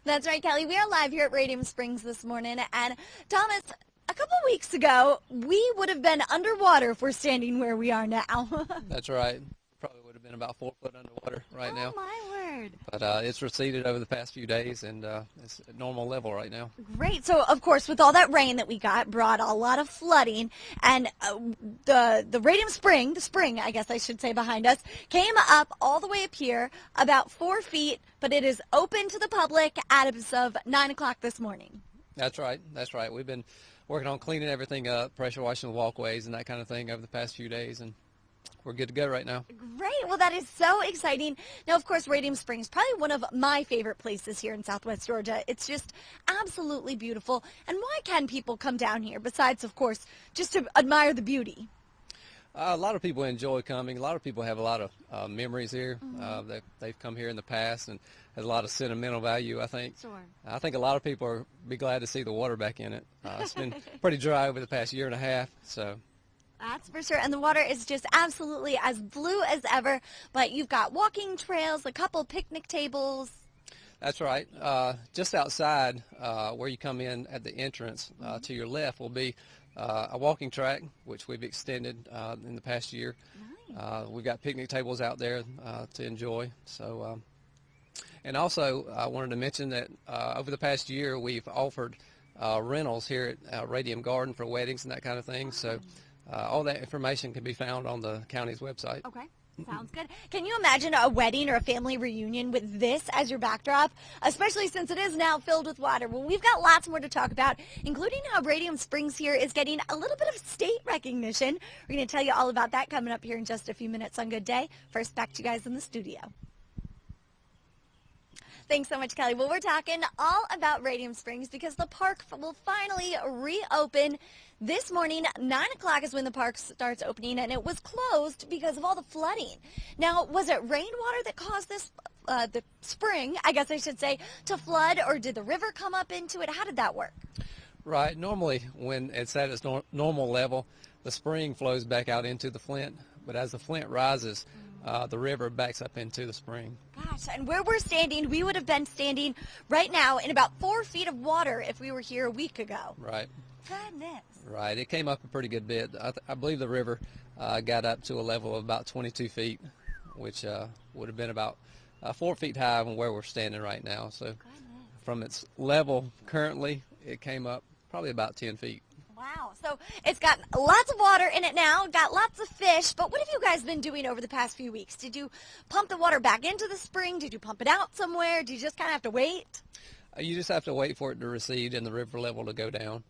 That's right, Kelly. We are live here at Radium Springs this morning. And Thomas, a couple weeks ago, we would have been underwater if we're standing where we are now. That's right. Probably would have been about 4 foot underwater right now. Oh, my word. But it's receded over the past few days, and it's at normal level right now. Great. So, of course, with all that rain that we got, brought a lot of flooding, and the Radium Spring, the spring, I guess I should say, behind us, came up all the way up here, about 4 feet, but it is open to the public as of 9 o'clock this morning. That's right. That's right. We've been working on cleaning everything up, pressure washing the walkways and that kind of thing over the past few days, and we're good to go right now. Great. Well, that is so exciting. Now, of course, Radium Springs, probably one of my favorite places here in Southwest Georgia. It's just absolutely beautiful. And why can people come down here besides, of course, just to admire the beauty? A lot of people enjoy coming. A lot of people have a lot of memories here. They've come here in the past and has a lot of sentimental value, I think. Sure. I think a lot of people are be glad to see the water back in it. It's been pretty dry over the past year and a half, so. That's for sure. And the water is just absolutely as blue as ever. But you've got walking trails, a couple picnic tables. That's right. Just outside where you come in at the entrance to your left will be a walking track, which we've extended in the past year. Nice. We've got picnic tables out there to enjoy. So, and also I wanted to mention that over the past year we've offered rentals here at Radium Garden for weddings and that kind of thing. So. All that information can be found on the county's website. Okay, sounds good. Can you imagine a wedding or a family reunion with this as your backdrop, especially since it is now filled with water? Well, we've got lots more to talk about, including how Radium Springs here is getting a little bit of state recognition. We're going to tell you all about that coming up here in just a few minutes on Good Day. First, back to you guys in the studio. Thanks so much, Kelly. Well, we're talking all about Radium Springs because the park will finally reopen this morning. 9 o'clock is when the park starts opening, and it was closed because of all the flooding. Now, was it rainwater that caused this, the spring, I guess I should say, to flood, or did the river come up into it? How did that work? Right. Normally, when it's at its normal level, the spring flows back out into the Flint, but as the Flint rises, the river backs up into the spring. Gosh, and where we're standing, we would have been standing right now in about 4 feet of water if we were here a week ago. Right. Goodness. Right. It came up a pretty good bit. I believe the river got up to a level of about 22 feet, which would have been about 4 feet high from where we're standing right now. So from its level currently, it came up probably about 10 feet. Wow, so it's got lots of water in it now, got lots of fish, but what have you guys been doing over the past few weeks? Did you pump the water back into the spring? Did you pump it out somewhere? Did you just kind of have to wait? You just have to wait for it to recede and the river level to go down.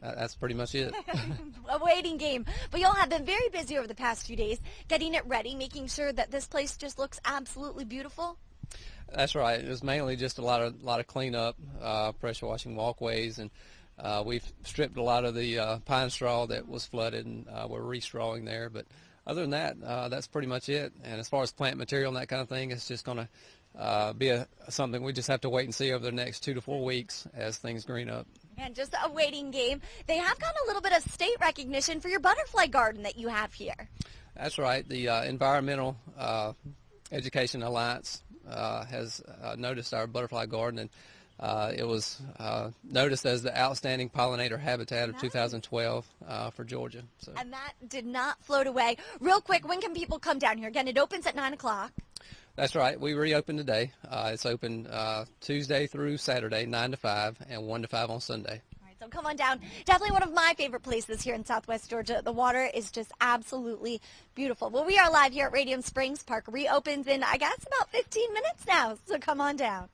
That's pretty much it. A waiting game. But y'all have been very busy over the past few days getting it ready, making sure that this place just looks absolutely beautiful. That's right. It was mainly just a lot of cleanup, pressure washing walkways, and we've stripped a lot of the pine straw that was flooded, and we're re-strawing there. But other than that, that's pretty much it. And as far as plant material and that kind of thing, it's just going to be something we just have to wait and see over the next 2 to 4 weeks as things green up. And just a waiting game. They have gotten a little bit of state recognition for your butterfly garden that you have here. That's right. The Environmental Education Alliance has noticed our butterfly garden, and it was noticed as the Outstanding Pollinator Habitat of 2012 for Georgia. So. And that did not float away. Real quick, when can people come down here? Again, it opens at 9 o'clock. That's right. We reopened today. It's open Tuesday through Saturday, 9 to 5, and 1 to 5 on Sunday. All right, so come on down. Definitely one of my favorite places here in Southwest Georgia. The water is just absolutely beautiful. Well, we are live here at Radium Springs. Park reopens in, I guess, about 15 minutes now, so come on down.